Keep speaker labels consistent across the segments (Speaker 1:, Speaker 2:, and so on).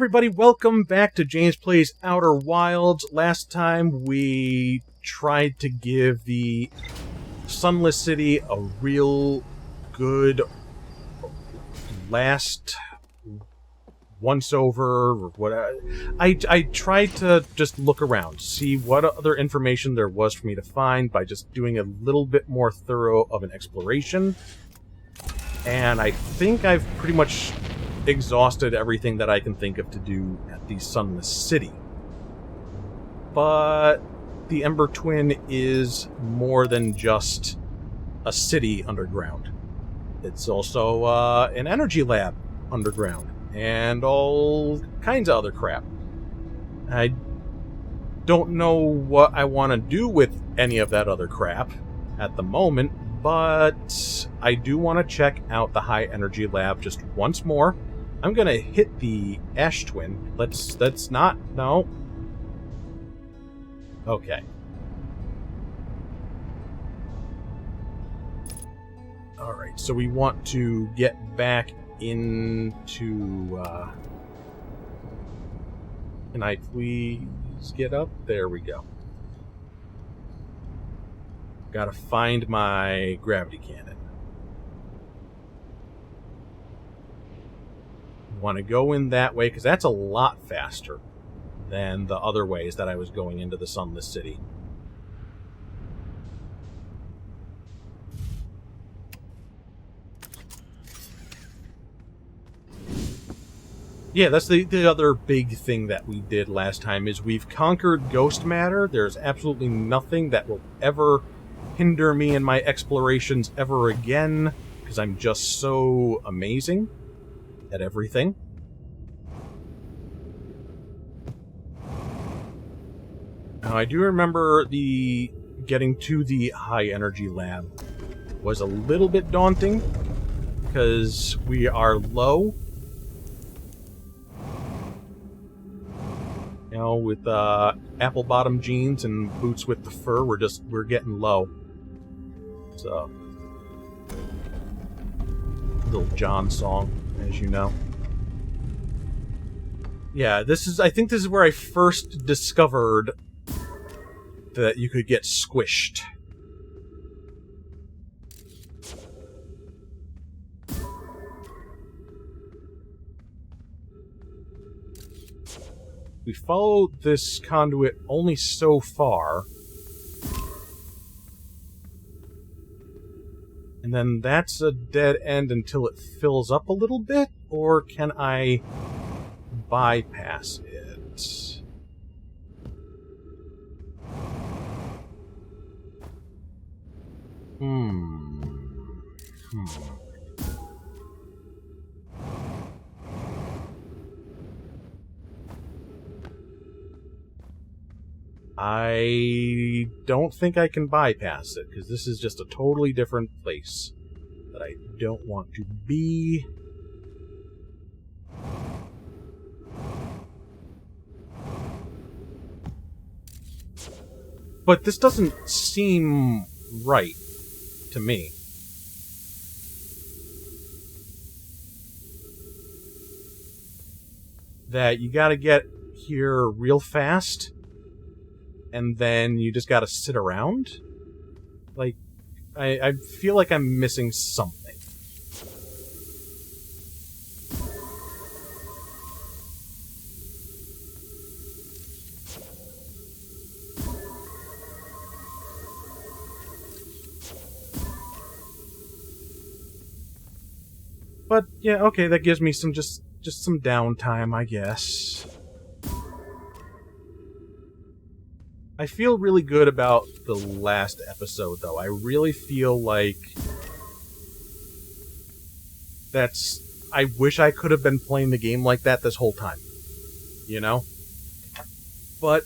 Speaker 1: everybody, welcome back to James Plays Outer Wilds. Last time we tried to give the Sunless City a real good last once-over, or what. I tried to just look around, see what other information there was for me to find by just doing a little bit more thorough of an exploration. And I think I've pretty much exhausted everything that I can think of to do at the Sunless City. But the Ember Twin is more than just a city underground. It's also an energy lab underground, and all kinds of other crap. I don't know what I want to do with any of that other crap at the moment, but I do want to check out the high energy lab just once more. I'm gonna hit the Ash Twin. Let's not, no. Okay. Alright, so we want to get back into, can I please get up? There we go. Gotta find my gravity cannon. Want to go in that way because that's a lot faster than the other ways that I was going into the Sunless City. Yeah, that's the other big thing that we did last time is we've conquered ghost matter. There's absolutely nothing that will ever hinder me in my explorations ever again because I'm just so amazing at everything. Now, I do remember the getting to the high energy lab was a little bit daunting because we are low. You know, with apple bottom jeans and boots with the fur, we're getting low. So, little John song, as you know. Yeah, I think this is where I first discovered that you could get squished. We followed this conduit only so far. And then that's a dead end until it fills up a little bit? Or can I bypass it? I don't think I can bypass it, because this is just a totally different place that I don't want to be. But this doesn't seem right to me. That you gotta get here real fast, and then you just gotta sit around? Like, I feel like I'm missing something. But, yeah, okay, that gives me some just some downtime, I guess. I feel really good about the last episode, though. I really feel like I wish I could have been playing the game like that this whole time. You know? But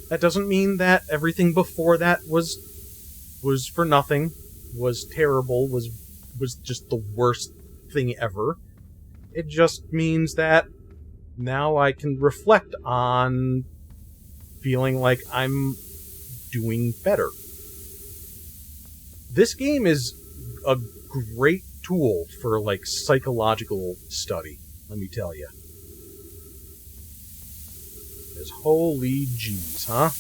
Speaker 1: that doesn't mean that everything before that was for nothing, was terrible, was just the worst thing ever. It just means that now I can reflect on feeling like I'm doing better. This game is a great tool for, like, psychological study, let me tell you. Because holy jeez, huh?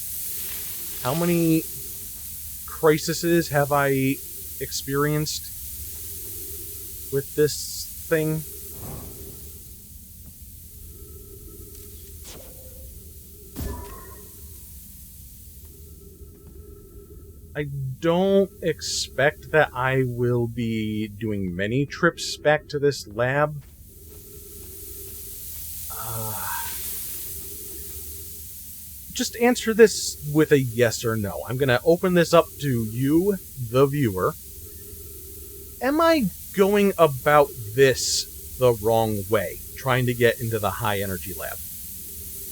Speaker 1: How many crises have I experienced with this thing? I don't expect that I will be doing many trips back to this lab. Just answer this with a yes or no. I'm going to open this up to you, the viewer. Am I going about this the wrong way, trying to get into the high energy lab?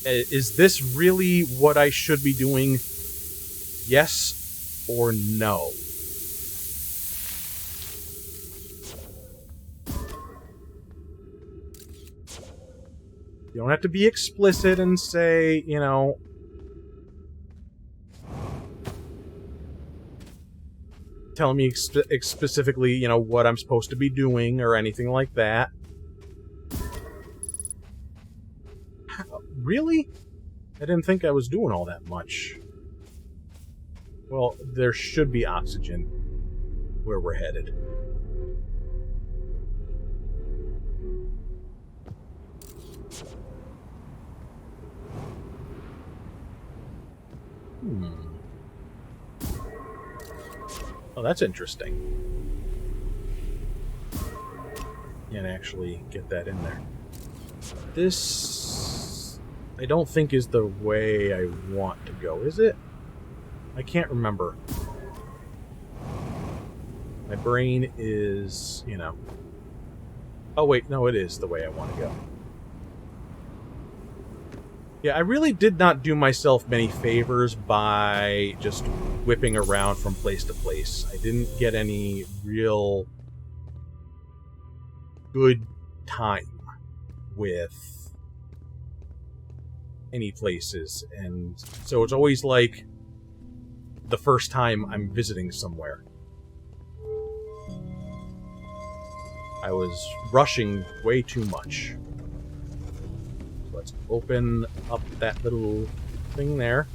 Speaker 1: Is this really what I should be doing? Yes or no? You don't have to be explicit and say, you know, tell me specifically, you know, what I'm supposed to be doing or anything like that. Really? I didn't think I was doing all that much. Well, there should be oxygen where we're headed. Oh, that's interesting. Can't actually get that in there. This, I don't think, is the way I want to go, is it? I can't remember. My brain is, you know... Oh, wait, no, it is the way I want to go. Yeah, I really did not do myself many favors by just whipping around from place to place. I didn't get any real good time with any places, and so it's always like the first time I'm visiting somewhere. I was rushing way too much. Let's open up that little thing there.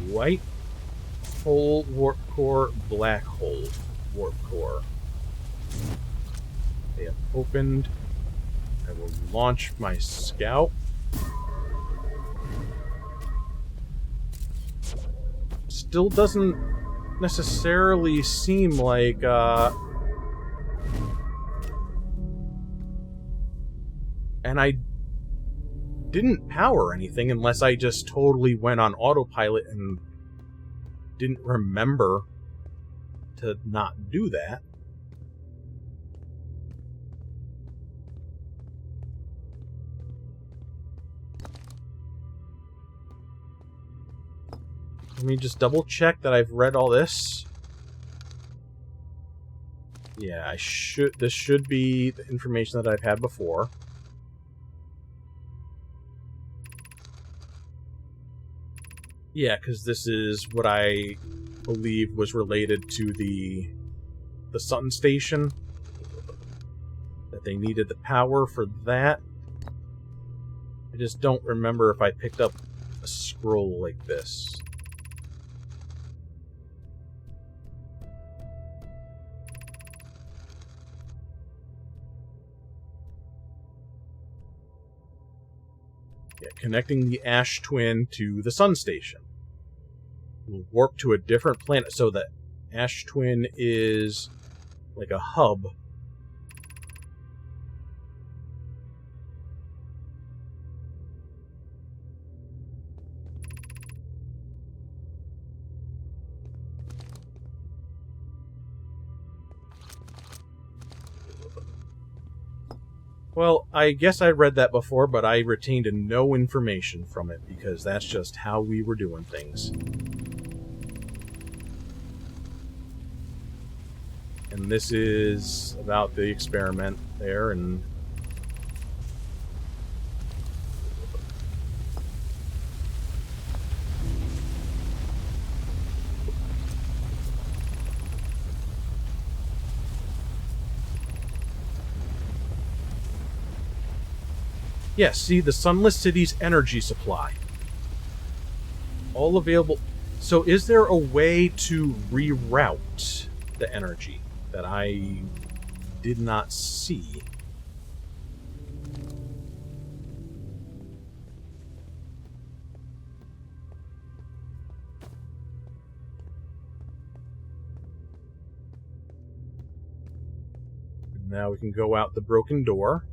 Speaker 1: White hole warp core, black hole warp core. They have opened. I will launch my scout. Still doesn't necessarily seem like and I didn't power anything unless I just totally went on autopilot and didn't remember to not do that. Let me just double check that I've read all this. Yeah, this should be the information that I've had before. Yeah, because this is what I believe was related to the Sutton station. That they needed the power for that. I just don't remember if I picked up a scroll like this. Yeah, connecting the Ash Twin to the Sun Station. We'll warp to a different planet. So the Ash Twin is like a hub. Well, I guess I read that before, but I retained no information from it because that's just how we were doing things. And this is about the experiment there, and Yes, see, the Sunless City's energy supply. All available. So is there a way to reroute the energy that I did not see? Now we can go out the broken door.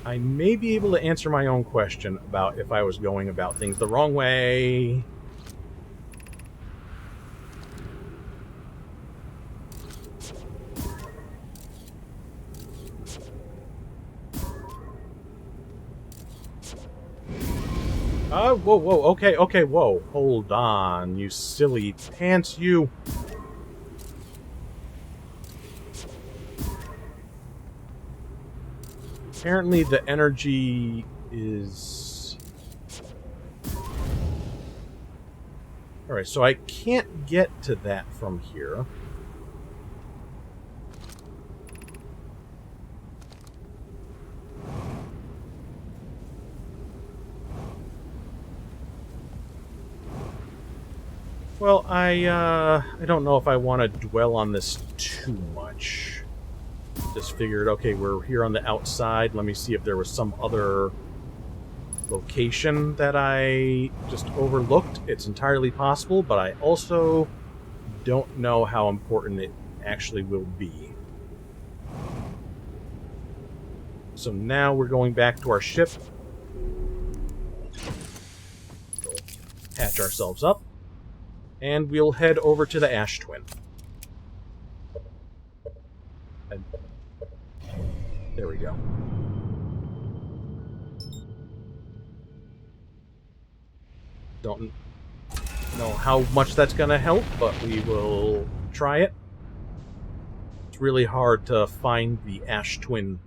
Speaker 1: I may be able to answer my own question about if I was going about things the wrong way. Whoa, whoa, okay, whoa. Hold on, you silly pants, you. Apparently the energy is... Alright, so I can't get to that from here. Well, I don't know if I want to dwell on this too much. Just figured, okay, we're here on the outside. Let me see if there was some other location that I just overlooked. It's entirely possible, but I also don't know how important it actually will be. So now we're going back to our ship. We'll patch ourselves up. And we'll head over to the Ash Twin. And there we go. Don't know how much that's going to help, but we will try it. It's really hard to find the Ash Twin.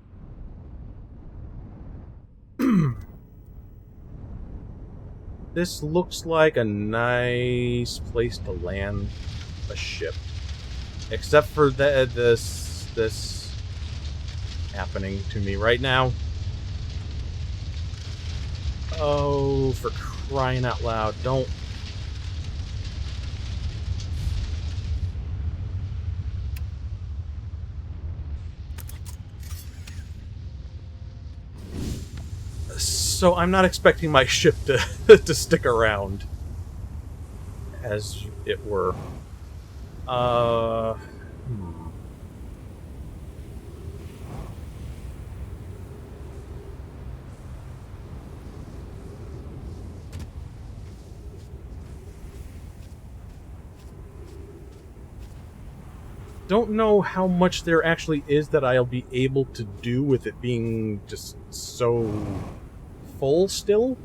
Speaker 1: This looks like a nice place to land a ship. Except for this happening to me right now. Oh, for crying out loud, don't. So I'm not expecting my ship to to stick around, as it were. Don't know how much there actually is that I'll be able to do with it being just so full still.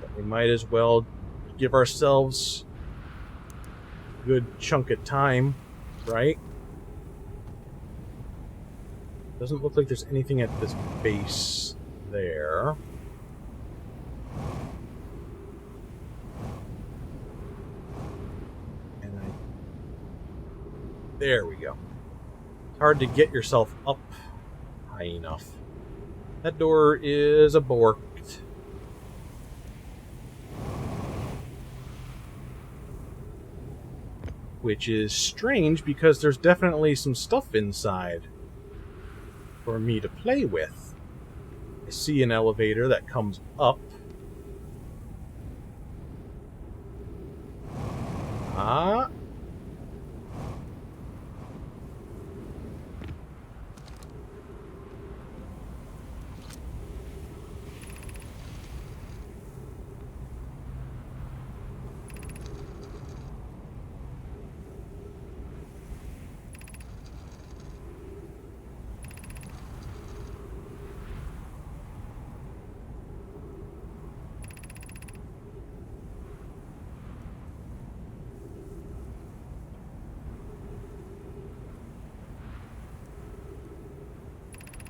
Speaker 1: But we might as well give ourselves a good chunk of time, right? Doesn't look like there's anything at this base there. And there we go. It's hard to get yourself up high enough. That door is aborked. Which is strange because there's definitely some stuff inside for me to play with. I see an elevator that comes up. Ah.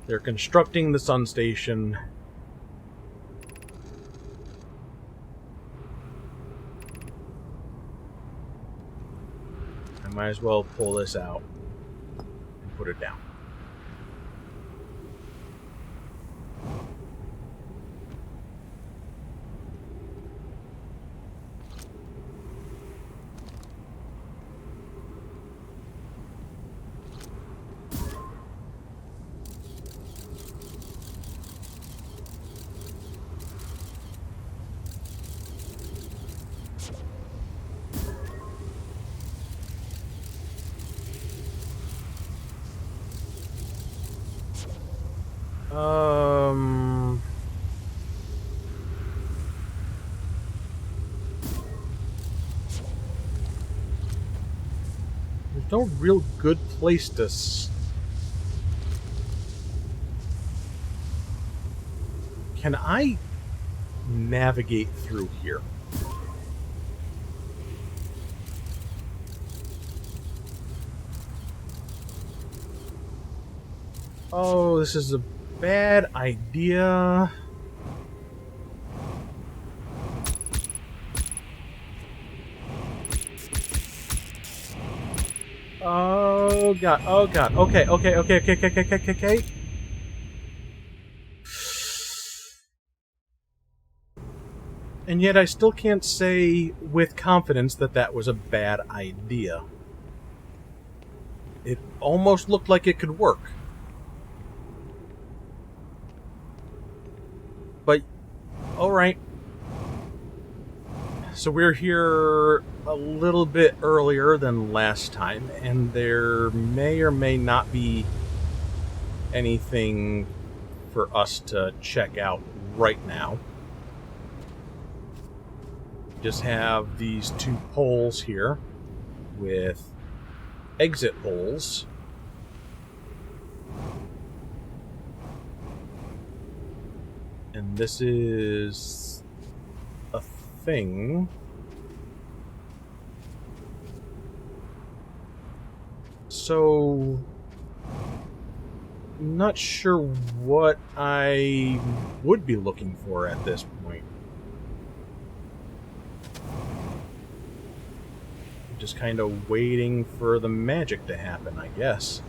Speaker 1: They're constructing the sun station. I might as well pull this out and put it down. There's no real good place to... Can I navigate through here? Oh, this is a bad idea. Oh god, oh god. Okay. And yet I still can't say with confidence that that was a bad idea. It almost looked like it could work. But, alright. So we're here a little bit earlier than last time, and there may or may not be anything for us to check out right now. Just have these two poles here with exit holes. And this is a thing. So, I'm not sure what I would be looking for at this point. I'm just kind of waiting for the magic to happen, I guess.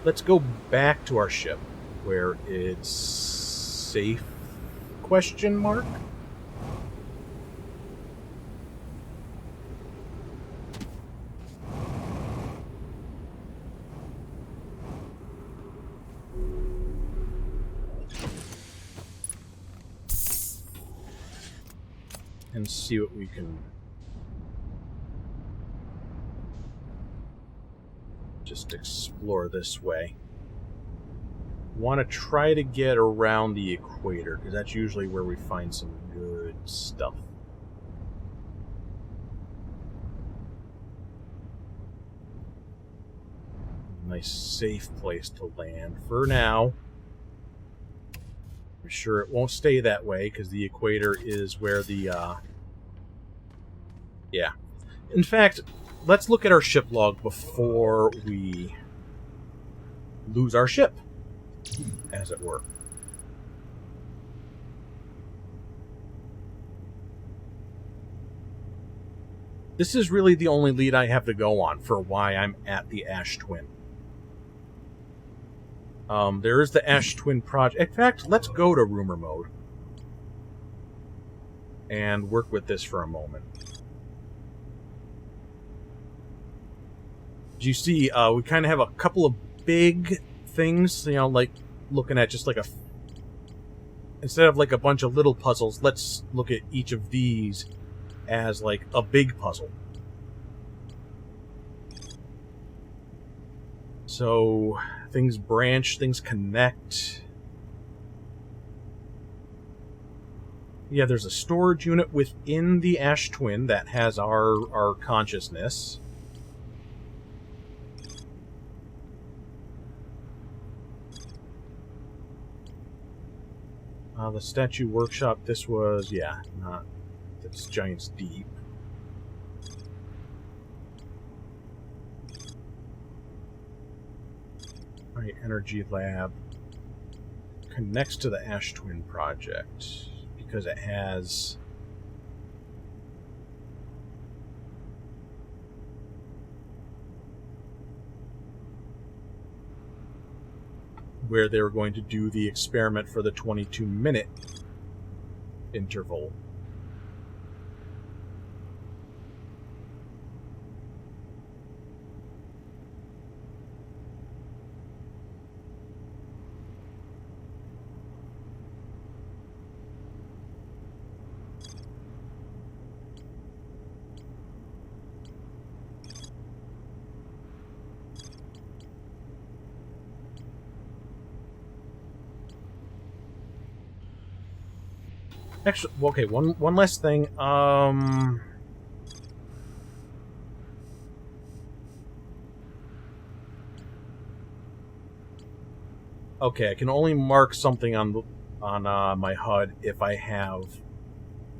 Speaker 1: Let's go back to our ship, where it's safe? Question mark? And see what we can just explore this way. Want to try to get around the equator, because that's usually where we find some good stuff. Nice safe place to land for now. I'm sure it won't stay that way, because the equator is where the yeah. In fact, let's look at our ship log before we lose our ship, as it were. This is really the only lead I have to go on for why I'm at the Ash Twin. There is the Ash Twin project. In fact, let's go to rumor mode and work with this for a moment. As you see, we kind of have a couple of big things, you know, like looking at just like a... Instead of like a bunch of little puzzles, let's look at each of these as like a big puzzle. So things branch, things connect. Yeah, there's a storage unit within the Ash Twin that has our consciousness. The Statue Workshop, this was, yeah, not... That's Giant's Deep. Alright, Energy Lab. connects to the Ash Twin project because it has where they were going to do the experiment for the 22-minute interval. Actually, okay, one last thing. Okay, I can only mark something on my HUD if I have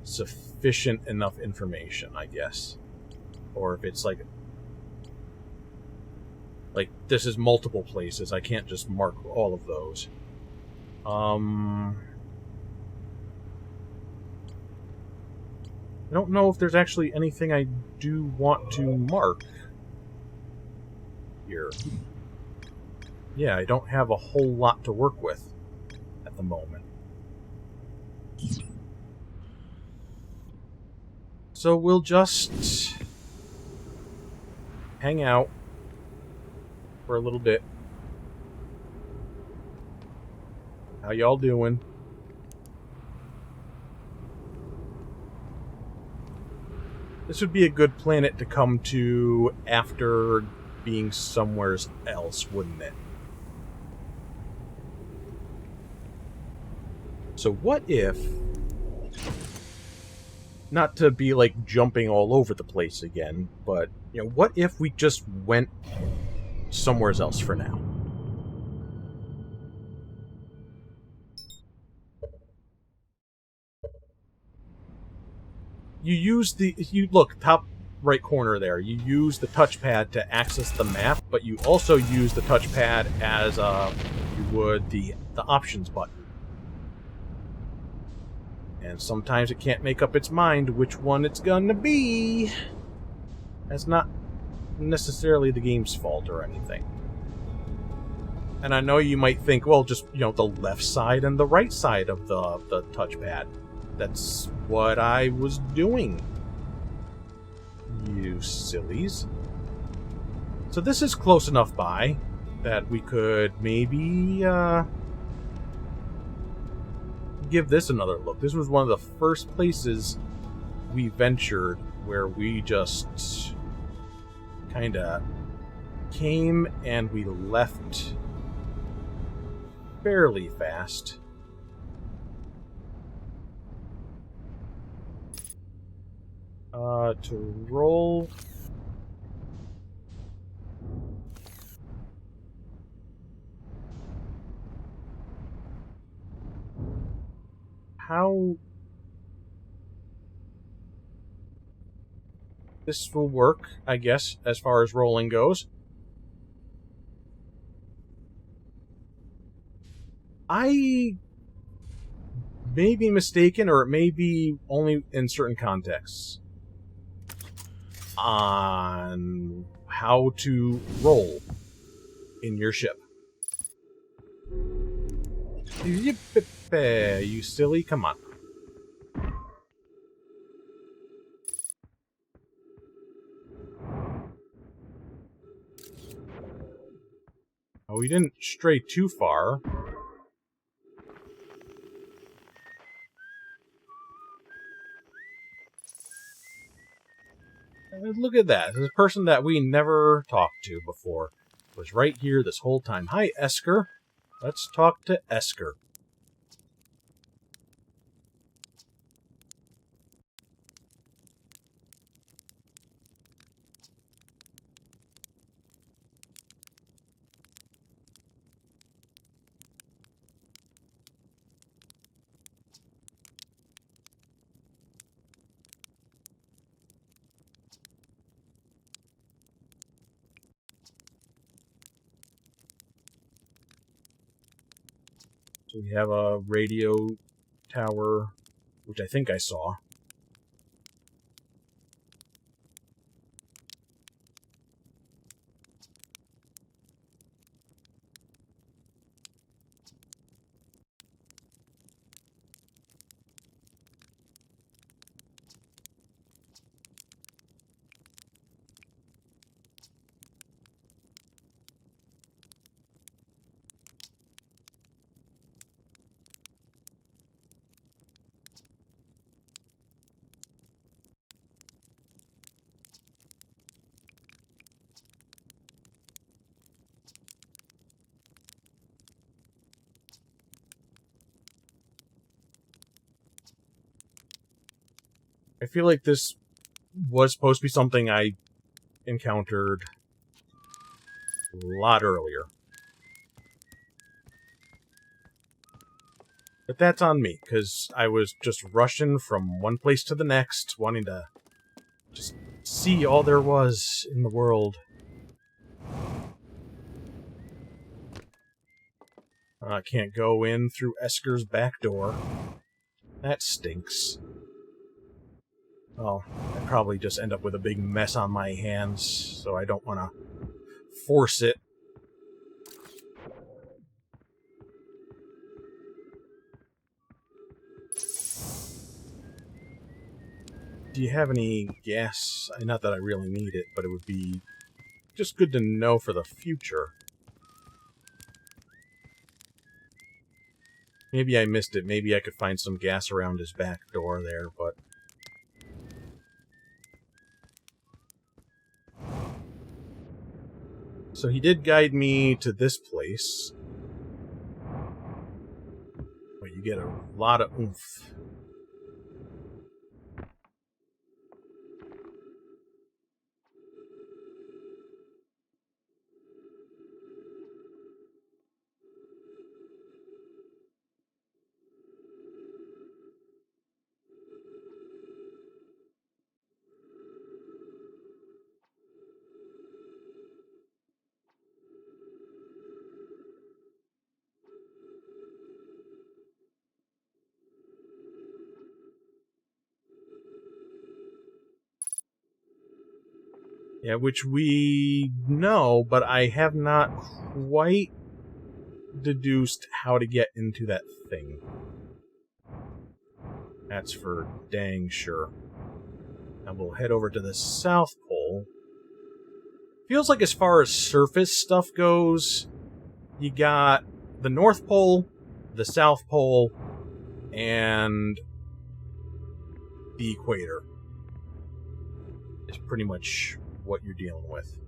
Speaker 1: sufficient enough information, I guess, or if it's like this is multiple places. I can't just mark all of those. I don't know if there's actually anything I do want to mark here. Yeah, I don't have a whole lot to work with at the moment. So we'll just hang out for a little bit. How y'all doing? This would be a good planet to come to after being somewhere else, wouldn't it? So what if, not to be like jumping all over the place again, but what if we just went somewhere else for now? You look top right corner there. You use the touchpad to access the map, but you also use the touchpad as you would the options button. And sometimes it can't make up its mind which one it's gonna be. That's not necessarily the game's fault or anything. And I know you might think, well, just the left side and the right side of the touchpad. That's what I was doing, you sillies. So this is close enough by that we could maybe give this another look. This was one of the first places we ventured where we just kind of came and we left fairly fast. To roll. How this will work, I guess, as far as rolling goes. I may be mistaken, or it may be only in certain contexts, on how to roll in your ship. You silly, come on. Oh, we didn't stray too far. Look at that. This person that we never talked to before was right here this whole time. Hi, Esker. Let's talk to Esker. So we have a radio tower, which I think I saw. I feel like this was supposed to be something I encountered a lot earlier. But that's on me, because I was just rushing from one place to the next, wanting to just see all there was in the world. I can't go in through Esker's back door. That stinks. Well, I'd probably just end up with a big mess on my hands, so I don't want to force it. Do you have any gas? Not that I really need it, but it would be just good to know for the future. Maybe I missed it. Maybe I could find some gas around his back door there, but... So he did guide me to this place. Well, you get a lot of oomph. Yeah, which we know, but I have not quite deduced how to get into that thing. That's for dang sure. Now we'll head over to the South Pole. Feels like as far as surface stuff goes, you got the North Pole, the South Pole, and the equator. It's pretty much what you're dealing with.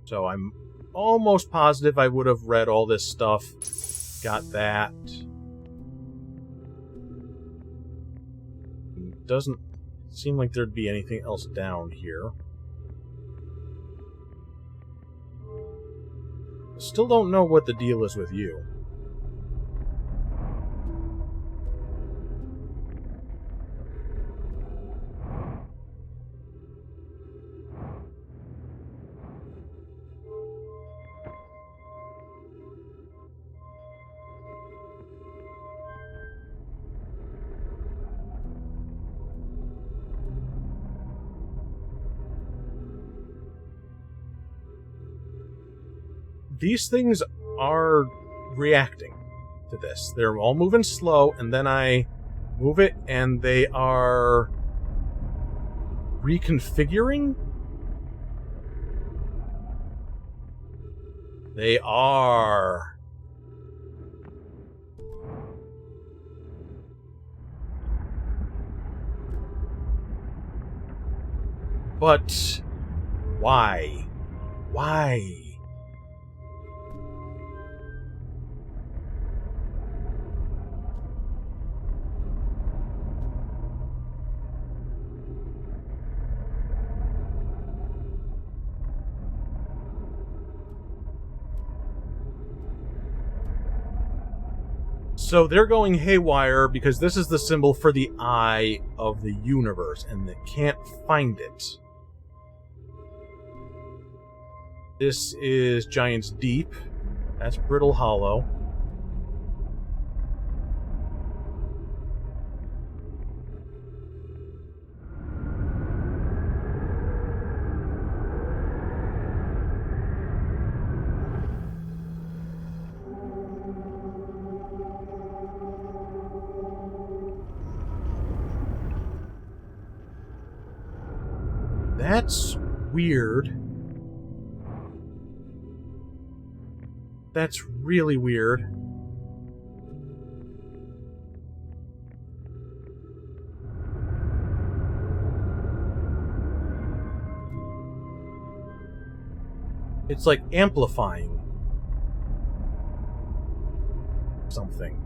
Speaker 1: So I'm almost positive I would have read all this stuff. Got that. Doesn't seem like there'd be anything else down here. Still don't know what the deal is with you. These things are reacting to this. They're all moving slow, and then I move it, and they are reconfiguring? They are. But why? Why? So they're going haywire because this is the symbol for the eye of the universe, and they can't find it. This is Giant's Deep. That's Brittle Hollow. That's weird. That's really weird. It's like amplifying something.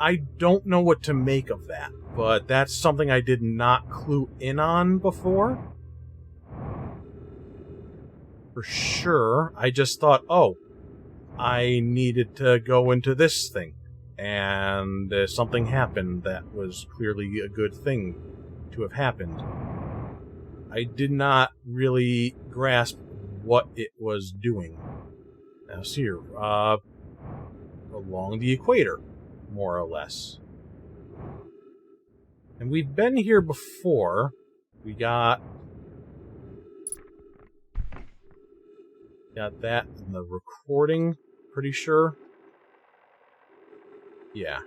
Speaker 1: I don't know what to make of that, but that's something I did not clue in on before. For sure. I just thought, oh, I needed to go into this thing. And something happened that was clearly a good thing to have happened. I did not really grasp what it was doing. Now, see here. Along the equator, more or less. And we've been here before. We got that in the recording, pretty sure. Yeah.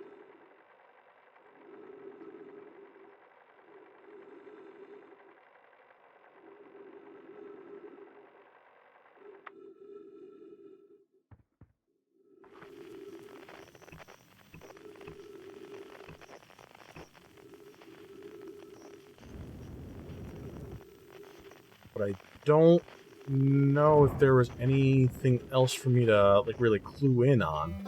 Speaker 1: But I don't know if there was anything else for me to, like, really clue in on.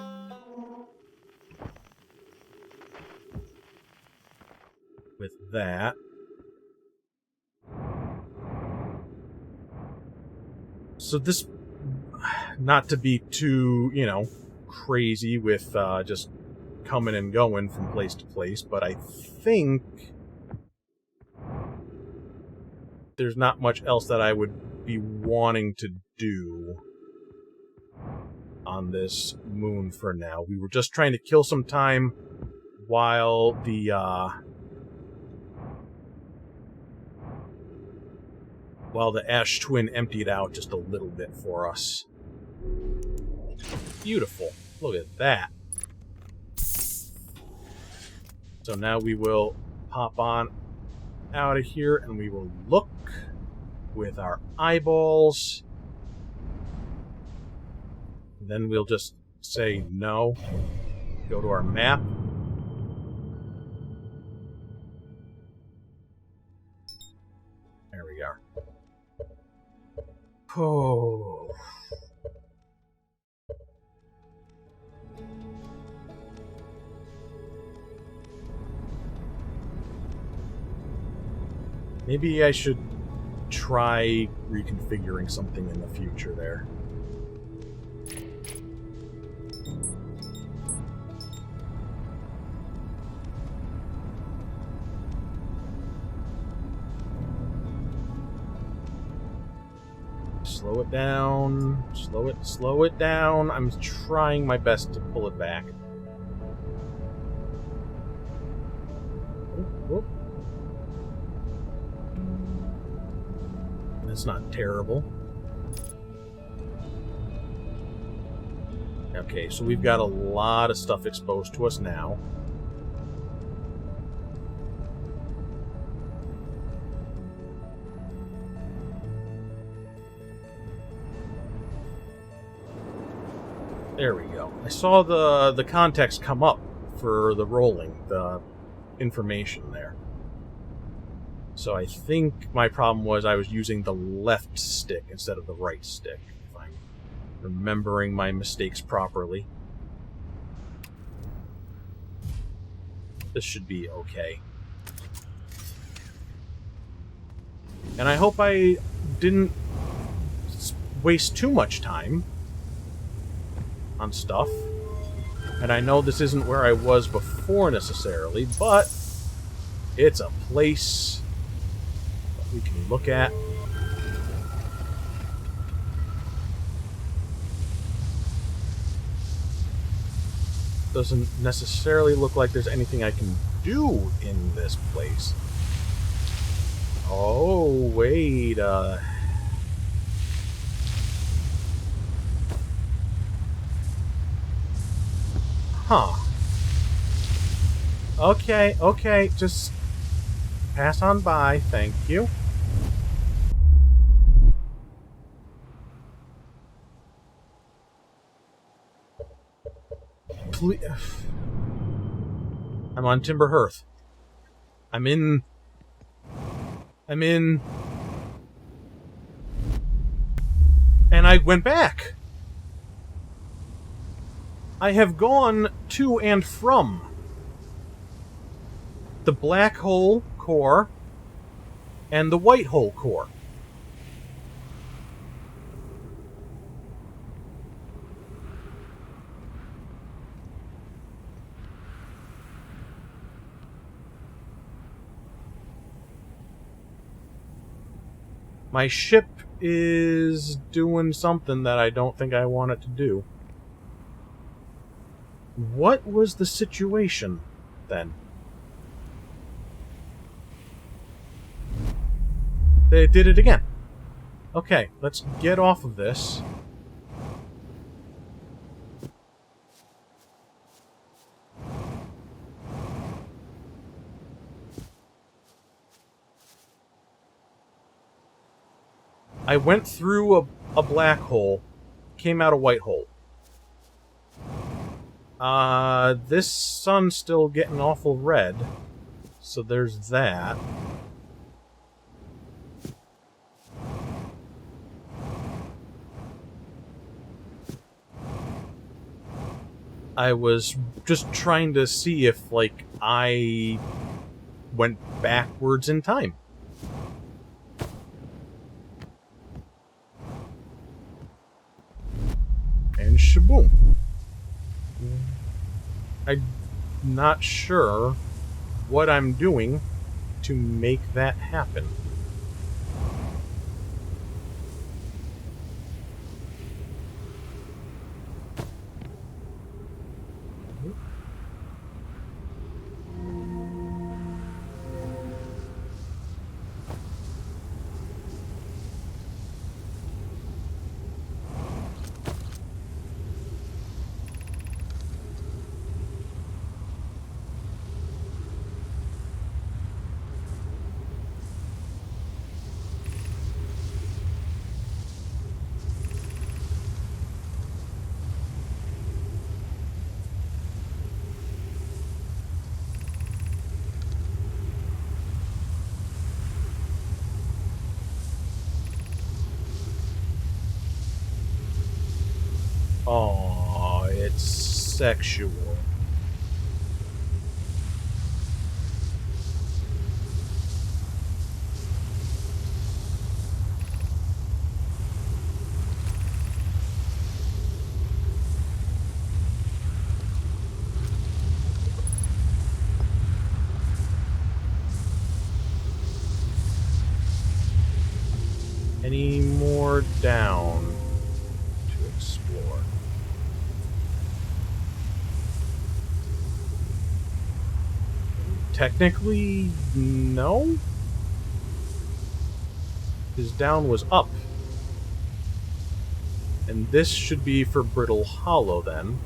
Speaker 1: With that. So this, not to be too, crazy with just coming and going from place to place, but I think there's not much else that I would be wanting to do on this moon for now. We were just trying to kill some time while the Ash Twin emptied out just a little bit for us. Beautiful. Look at that. So now we will pop on out of here and we will look with our eyeballs. Then we'll just say no. Go to our map. There we are. Oh. Maybe I should try reconfiguring something in the future there. Slow it down. Slow it down. I'm trying my best to pull it back. Whoop. That's not terrible. Okay, so we've got a lot of stuff exposed to us now. There we go. I saw the context come up for the rolling, the information there. So I think my problem was I was using the left stick instead of the right stick, if I'm remembering my mistakes properly. This should be okay. And I hope I didn't waste too much time on stuff. And I know this isn't where I was before necessarily, but it's a place that we can look at. Doesn't necessarily look like there's anything I can do in this place. Oh, wait, huh. Okay, okay, just pass on by, thank you. Please. I'm on Timber Hearth. I'm in... And I went back. I have gone to and from the black hole core and the white hole core. My ship is doing something that I don't think I want it to do. What was the situation, then? They did it again. Okay, let's get off of this. I went through a black hole, came out a white hole. This sun's still getting awful red, so there's that. I was just trying to see if, like, I went backwards in time. And shaboom. I'm not sure what I'm doing to make that happen. Oh, it's sexual. Any more down to explore? Technically, no. His down was up. And this should be for Brittle Hollow, then.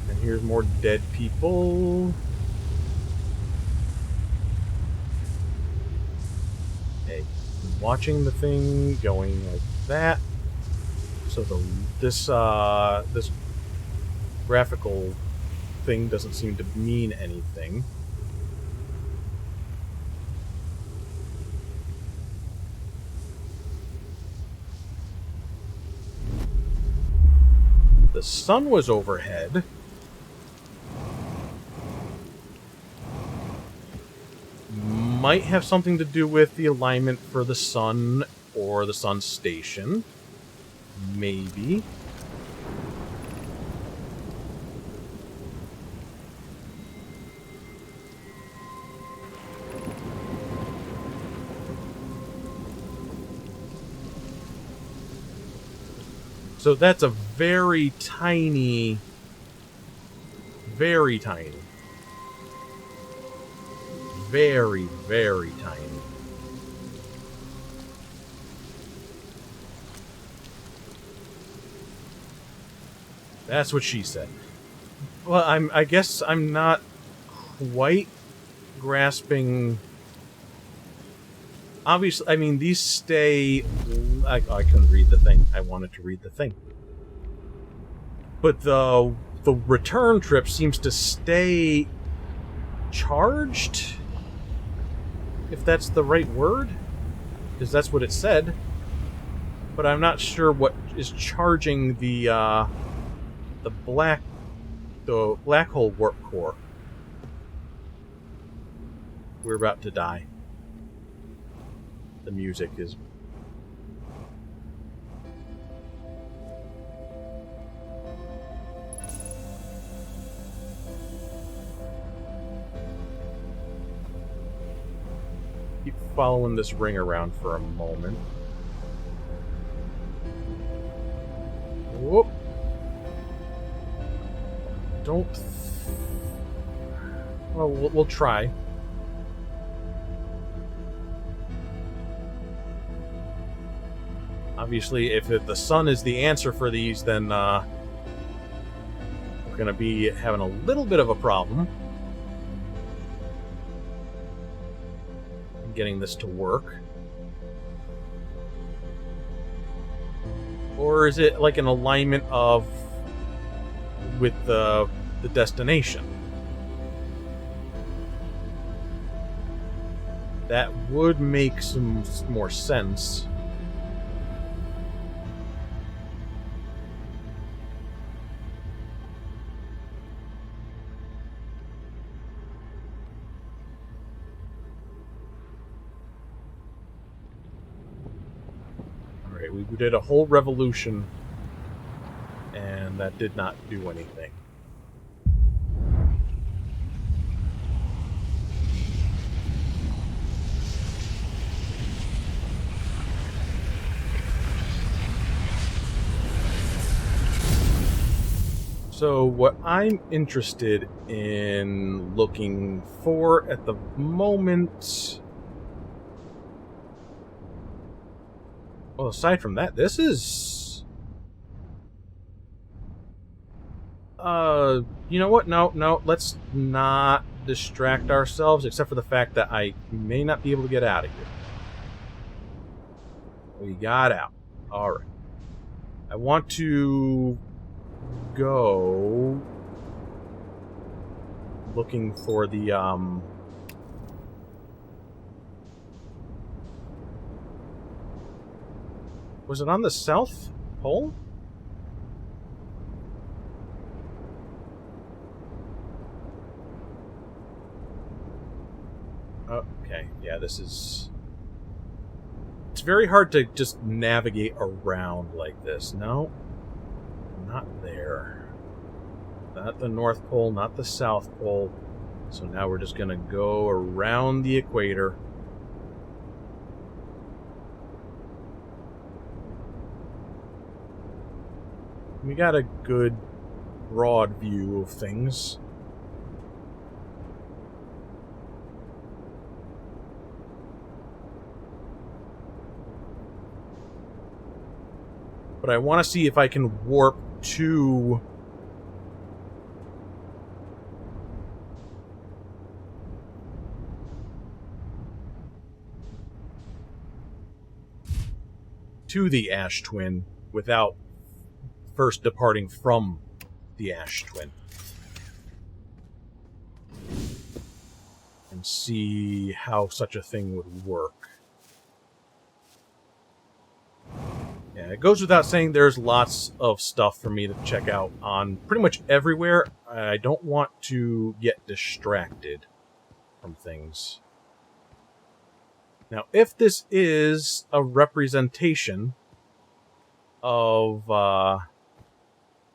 Speaker 1: And here's more dead people. Okay, watching the thing going like that. So this graphical thing doesn't seem to mean anything. the sun was overhead, might have something to do with the alignment for the sun or the sun station. Maybe. So that's a very tiny, very tiny, very, very tiny. That's what she said. Well, I guess I'm not quite grasping. Obviously, I mean, these stay... I couldn't read the thing. I wanted to read the thing. But the return trip seems to stay charged? If that's the right word? Because that's what it said. But I'm not sure what is charging the black hole warp core. We're about to die. The music is... Keep following this ring around for a moment. Whoop. Don't... Well, we'll try. Obviously, if the sun is the answer for these, then we're going to be having a little bit of a problem in getting this to work. Or is it like an alignment of with the destination? That would make some more sense. We did a whole revolution, and that did not do anything. So what I'm interested in looking for at the moment... Well, aside from that, this is... you know what? No, let's not distract ourselves, except for the fact that I may not be able to get out of here. We got out. Alright. I want to go looking for the, was it on the South Pole? Okay, yeah, this is... It's very hard to just navigate around like this. No, not there. Not the North Pole, not the South Pole. So now we're just gonna go around the equator. We got a good broad view of things. But I want to see if I can warp to... to the Ash Twin without first departing from the Ash Twin. And see how such a thing would work. Yeah, It goes without saying there's lots of stuff for me to check out on pretty much everywhere. I don't want to get distracted from things. Now, if this is a representation of...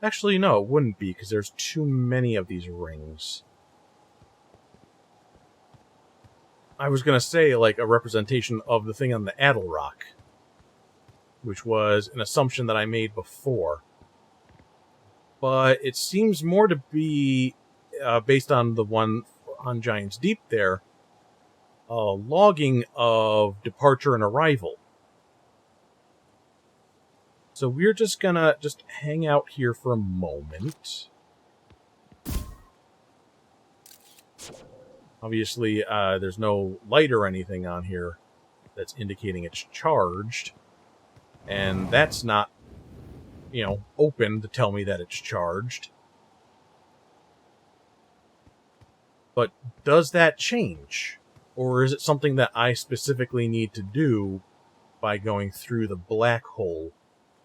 Speaker 1: Actually, no, it wouldn't be, because there's too many of these rings. I was going to say, like, a representation of the thing on the Addle Rock, which was an assumption that I made before. But it seems more to be, based on the one on Giant's Deep there, logging of departure and arrival. So we're just gonna hang out here for a moment. Obviously, there's no light or anything on here that's indicating it's charged. And that's not, you know, open to tell me that it's charged. But does that change? Or is it something that I specifically need to do by going through the black hole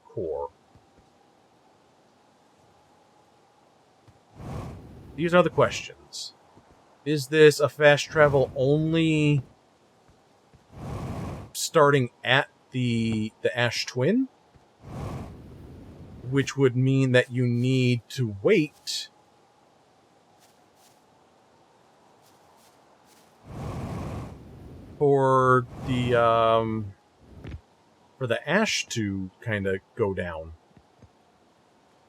Speaker 1: core? These are the questions. Is this a fast travel only starting at the Ash Twin? Which would mean that you need to wait for the ash to kind of go down.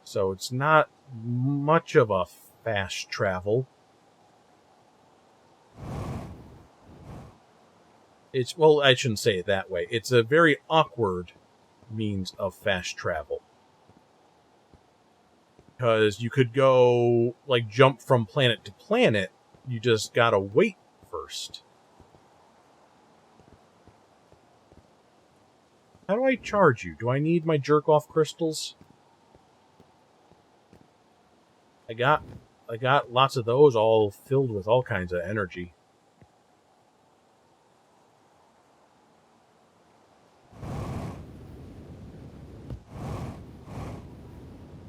Speaker 1: So it's not much of a fast travel. It's, well, I shouldn't say it that way. It's a very awkward means of fast travel. Because you could go, like, jump from planet to planet. You just gotta wait first. How do I charge you? Do I need my jerk-off crystals? I got lots of those all filled with all kinds of energy.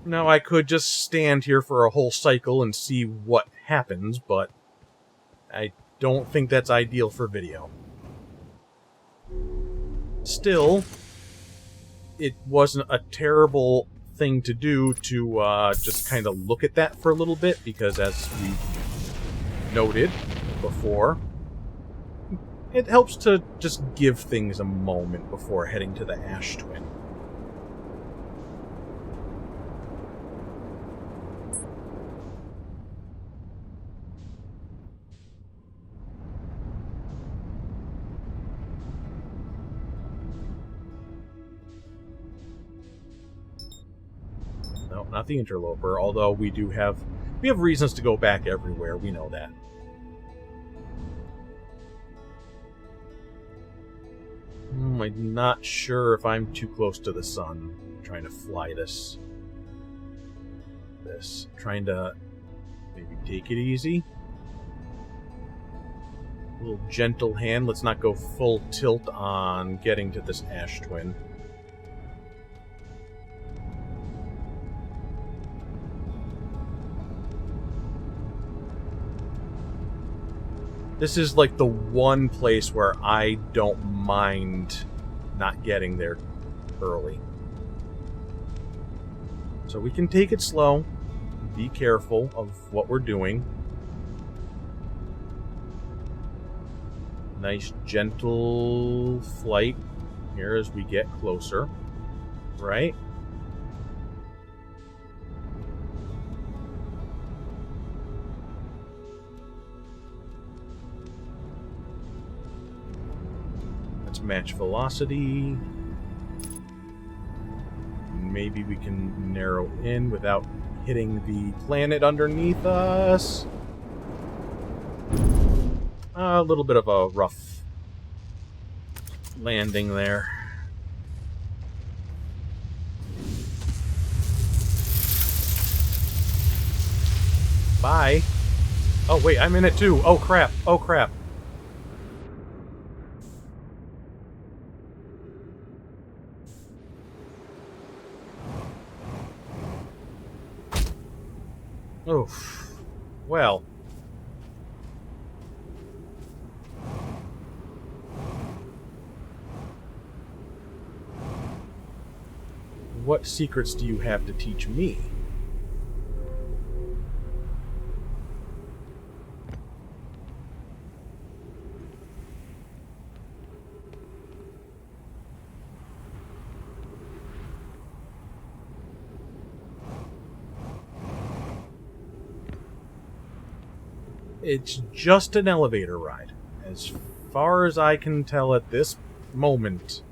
Speaker 1: Now, I could just stand here for a whole cycle and see what happens, but I don't think that's ideal for video. Still, it wasn't a terrible thing to do to just kind of look at that for a little bit, because as we noted before, it helps to just give things a moment before heading to the Ash Twin. No, not the interloper, although we have reasons to go back everywhere, we know that. I'm not sure if I'm too close to the sun. I'm trying to fly this. Trying to maybe take it easy. A little gentle hand. Let's not go full tilt on getting to this Ash Twin. This is like the one place where I don't mind not getting there early. So we can take it slow. Be careful of what we're doing. Nice gentle flight here as we get closer. Right? Match velocity. Maybe we can narrow in without hitting the planet underneath us. A little bit of a rough landing there. Bye. Oh wait, I'm in it too. Oh crap. Oh crap. Oof. Well. What secrets do you have to teach me? It's just an elevator ride. As far as I can tell at this moment,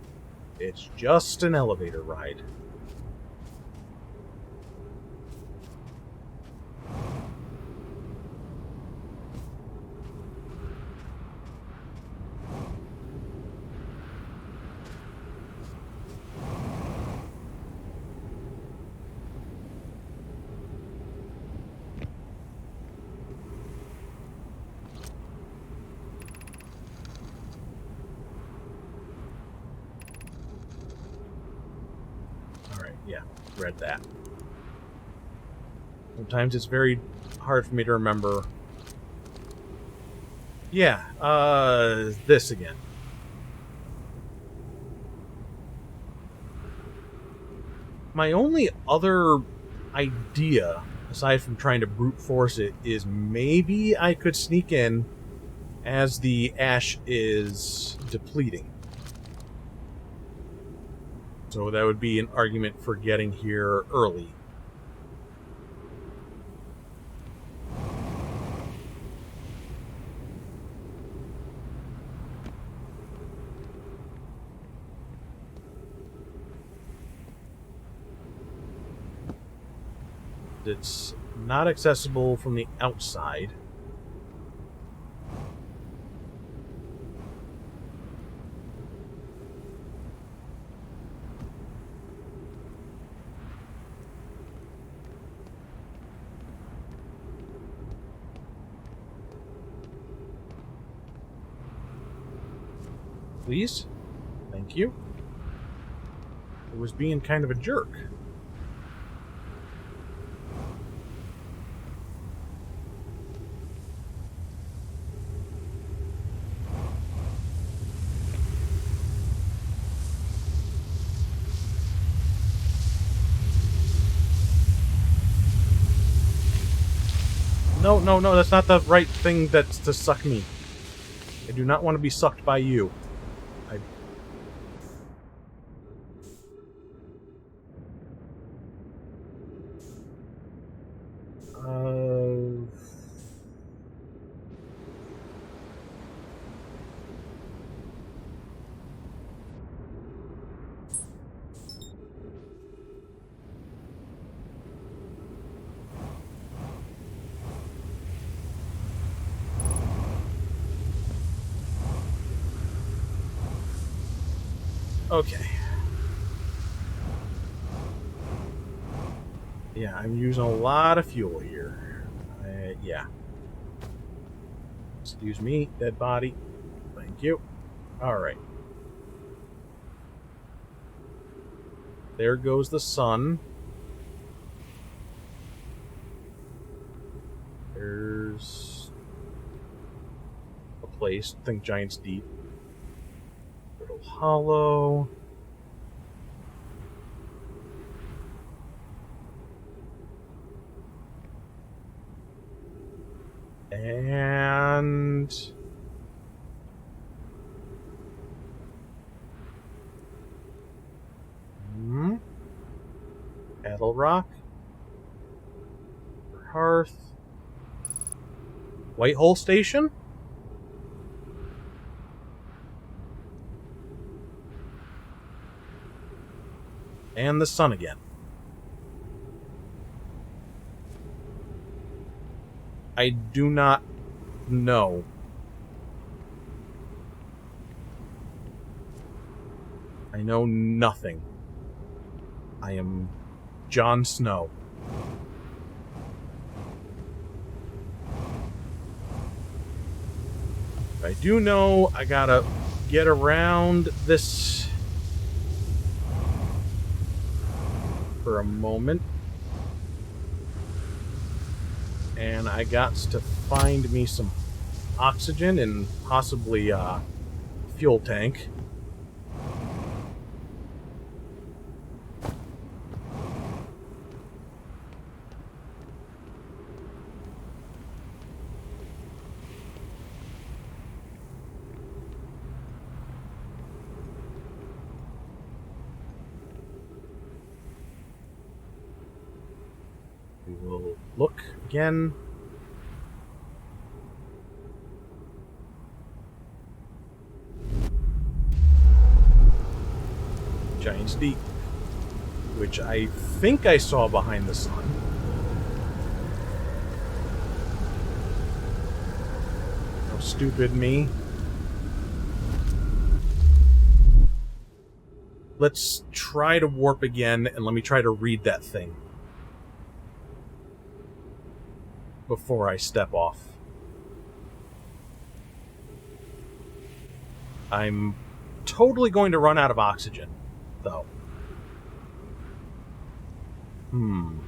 Speaker 1: it's just an elevator ride. Yeah, read that. Sometimes it's very hard for me to remember. Yeah, this again. My only other idea, aside from trying to brute force it, is maybe I could sneak in as the ash is depleting. So that would be an argument for getting here early. It's not accessible from the outside. Please? Thank you. It was being kind of a jerk. No, that's not the right thing that's to suck me. I do not want to be sucked by you. Okay. Yeah, I'm using a lot of fuel here. Yeah. Excuse me, dead body. Thank you. Alright. There goes the sun. There's a place. Think Giant's Deep. Little Hollow. And Battle Rock, Hearth, Whitehole Station, and the sun again. I do not know. I know nothing. I am Jon Snow. I do know I gotta get around this for a moment. and I got to find me some oxygen and possibly a fuel tank. We will look again. Giant's Deep, which I think I saw behind the sun. Oh, stupid me. Let's try to warp again, and let me try to read that thing before I step off. I'm totally going to run out of oxygen, though. I'm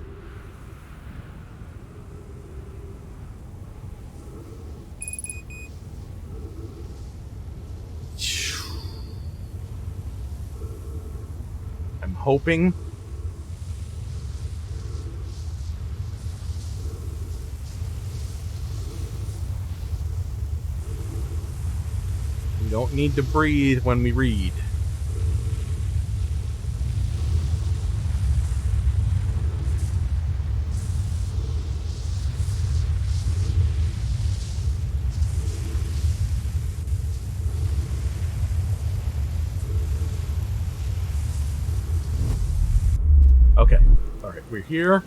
Speaker 1: hoping. We don't need to breathe when we read. Okay. Alright, we're here.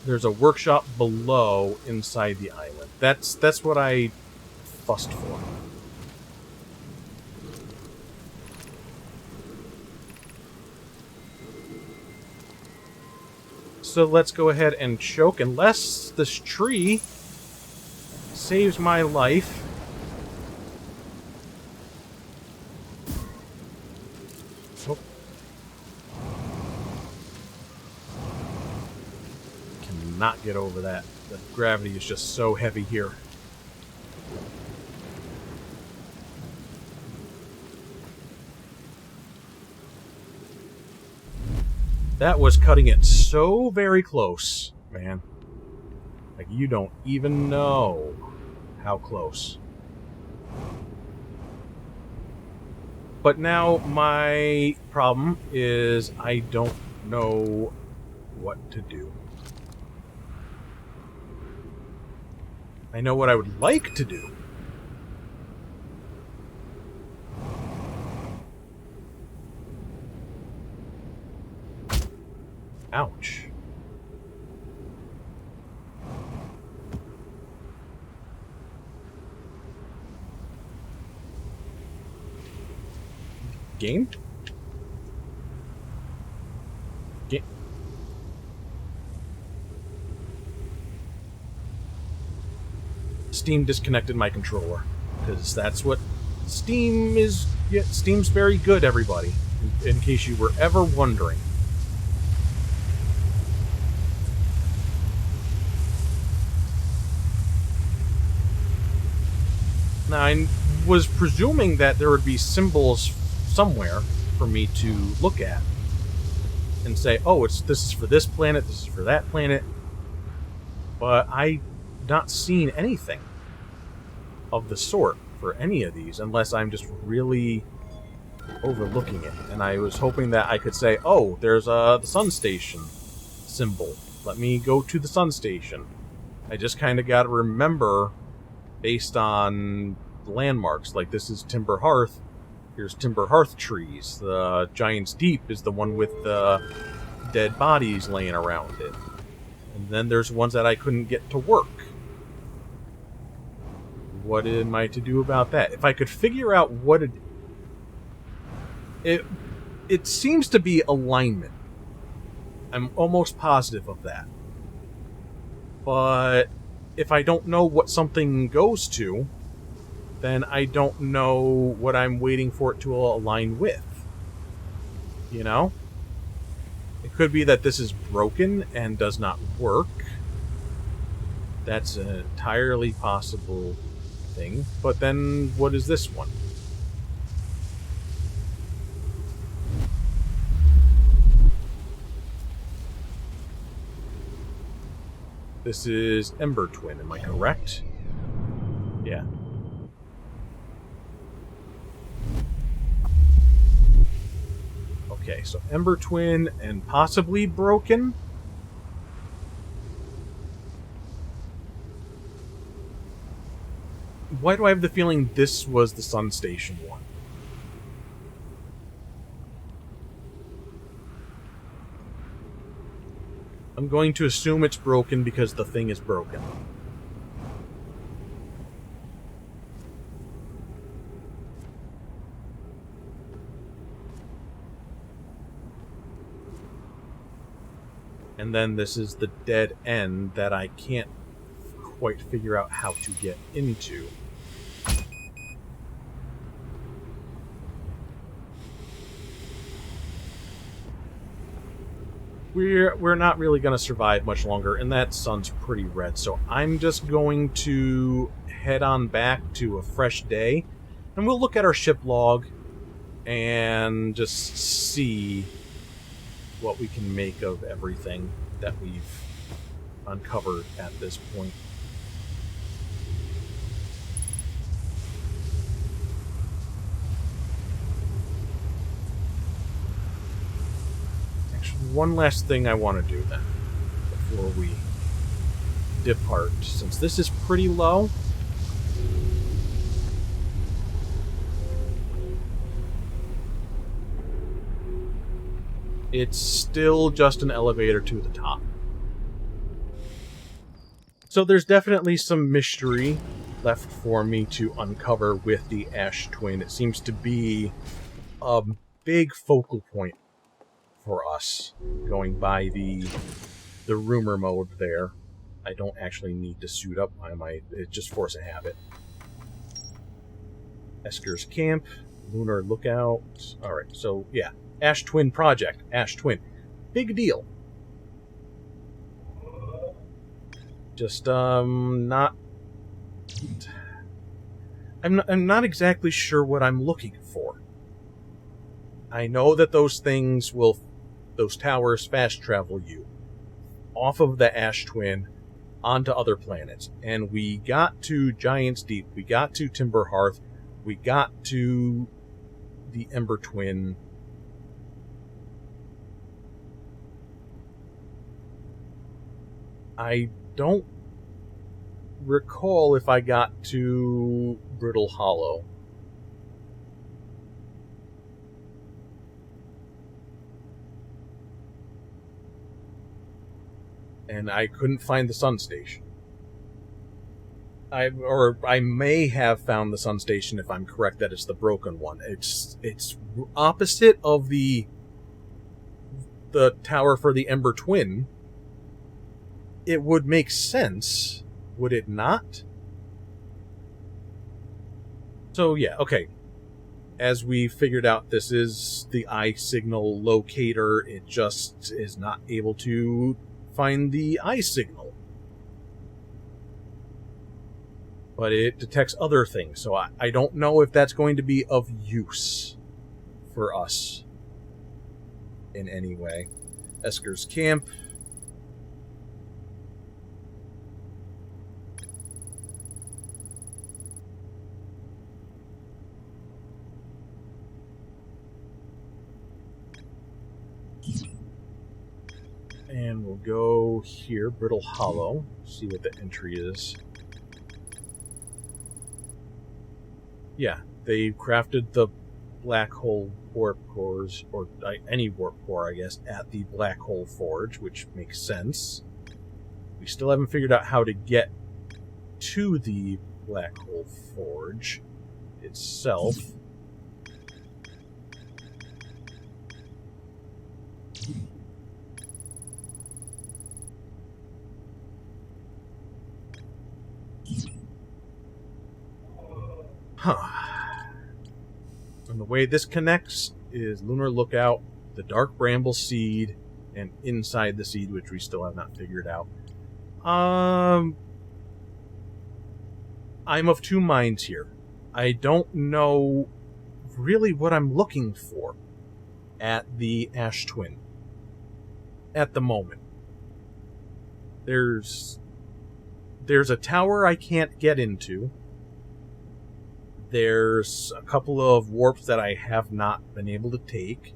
Speaker 1: There's a workshop below inside the island. That's what I fussed for. So let's go ahead and choke, unless this tree saves my life. Oh. Cannot get over that. The gravity is just so heavy here. That was cutting it so very close, man. Like, you don't even know how close. But now my problem is I don't know what to do. I know what I would like to do. Ouch. Game? Game? Steam disconnected my controller. Because that's what Steam is. Yeah, Steam's very good, everybody. In case you were ever wondering. Now, I was presuming that there would be symbols somewhere for me to look at and say, oh, this is for this planet, this is for that planet. But I've not seen anything of the sort for any of these, unless I'm just really overlooking it. And I was hoping that I could say, oh, there's the sun station symbol. Let me go to the sun station. I just kind of got to remember based on landmarks, like this is Timber Hearth. Here's Timber Hearth trees. The Giant's Deep is the one with the dead bodies laying around it. And then there's ones that I couldn't get to work. What am I to do about that? If I could figure out what it seems to be alignment. I'm almost positive of that. But if I don't know what something goes to, then I don't know what I'm waiting for it to align with. You know? It could be that this is broken and does not work. That's an entirely possible thing. But then, what is this one? This is Ember Twin, am I correct? Yeah. Okay, so Ember Twin and possibly broken? Why do I have the feeling this was the Sun Station one? I'm going to assume it's broken because the thing is broken. And then this is the dead end that I can't quite figure out how to get into. We're not really going to survive much longer, and that sun's pretty red, so I'm just going to head on back to a fresh day, and we'll look at our ship log and just see what we can make of everything that we've uncovered at this point. One last thing I want to do then, before we depart, since this is pretty low. It's still just an elevator to the top. So there's definitely some mystery left for me to uncover with the Ash Twin. It seems to be a big focal point for us, going by the rumor mode there. I don't actually need to suit up. It's just force a habit. Esker's Camp, Lunar Lookout. Alright, so yeah. Ash Twin Project. Ash Twin. Big deal. Just, not... I'm not exactly sure what I'm looking for. I know that those towers fast travel you off of the Ash Twin onto other planets. And we got to Giant's Deep, we got to Timber Hearth, we got to the Ember Twin. I don't recall if I got to Brittle Hollow. And I couldn't find the Sun Station. I may have found the Sun Station if I'm correct that it's the broken one. It's opposite of the tower for the Ember Twin. It would make sense, would it not? So yeah, okay. As we figured out, this is the eye signal locator. It just is not able to find the eye signal. But it detects other things, so I don't know if that's going to be of use for us in any way. Esker's Camp. And we'll go here, Brittle Hollow, see what the entry is. Yeah, they crafted the black hole warp cores, or any warp core, I guess, at the Black Hole Forge, which makes sense. We still haven't figured out how to get to the Black Hole Forge itself. Huh. And the way this connects is Lunar Lookout, the dark bramble seed, and inside the seed, which we still have not figured out. I'm of two minds here. I don't know really what I'm looking for at the Ash Twin at the moment. There's a tower I can't get into. There's a couple of warps that I have not been able to take.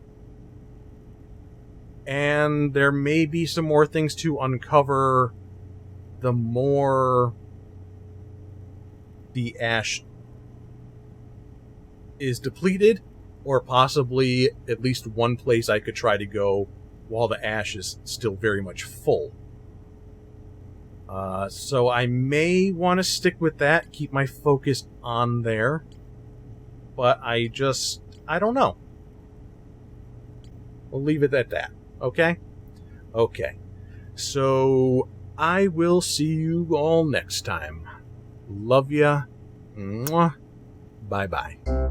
Speaker 1: And there may be some more things to uncover the more the ash is depleted, or possibly at least one place I could try to go while the ash is still very much full. So I may want to stick with that, keep my focus on there, but I don't know. We'll leave it at that, okay? Okay. So I will see you all next time. Love ya. Mwah. Bye-bye.